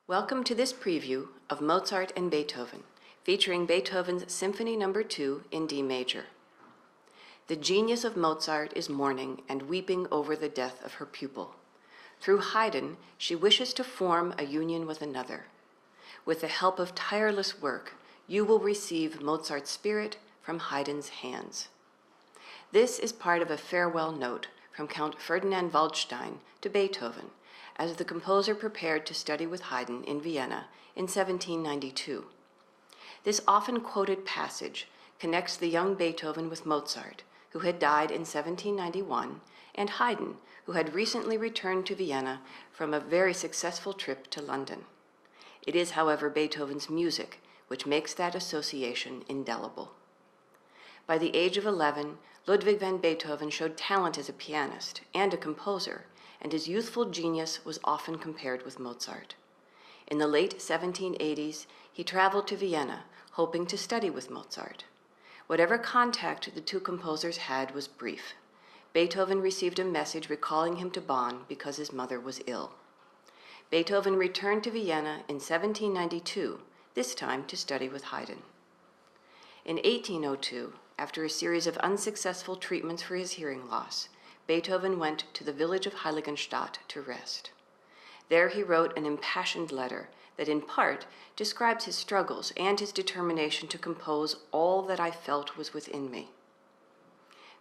Welcome to this preview of Mozart and Beethoven, featuring Beethoven's Symphony No. 2 in D major. The genius of Mozart is mourning and weeping over the death of her pupil. Through Haydn, she wishes to form a union with another. With the help of tireless work, you will receive Mozart's spirit from Haydn's hands. This is part of a farewell note from Count Ferdinand Waldstein to Beethoven, as the composer prepared to study with Haydn in Vienna in 1792. This often quoted passage connects the young Beethoven with Mozart, who had died in 1791, and Haydn, who had recently returned to Vienna from a very successful trip to London. It is, however, Beethoven's music which makes that association indelible. By the age of 11, Ludwig van Beethoven showed talent as a pianist and a composer, and his youthful genius was often compared with Mozart. In the late 1780s, he traveled to Vienna, hoping to study with Mozart. Whatever contact the two composers had was brief. Beethoven received a message recalling him to Bonn because his mother was ill. Beethoven returned to Vienna in 1792, this time to study with Haydn. In 1802, after a series of unsuccessful treatments for his hearing loss, Beethoven went to the village of Heiligenstadt to rest. There he wrote an impassioned letter that in part describes his struggles and his determination to compose all that I felt was within me.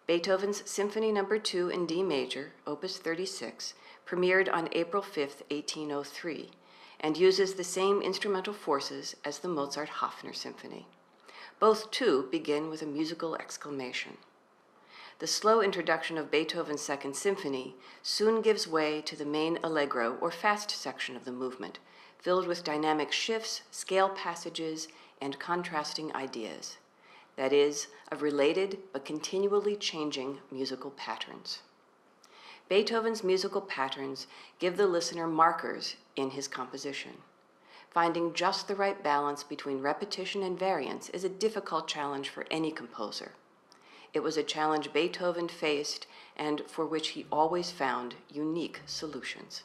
Beethoven's Symphony No. 2 in D major, Opus 36, premiered on April 5, 1803, and uses the same instrumental forces as the Mozart-Hafner Symphony. Both, too, begin with a musical exclamation. The slow introduction of Beethoven's Second Symphony soon gives way to the main allegro or fast section of the movement, filled with dynamic shifts, scale passages, and contrasting ideas. That is, of related but continually changing musical patterns. Beethoven's musical patterns give the listener markers in his composition. Finding just the right balance between repetition and variance is a difficult challenge for any composer. It was a challenge Beethoven faced and for which he always found unique solutions.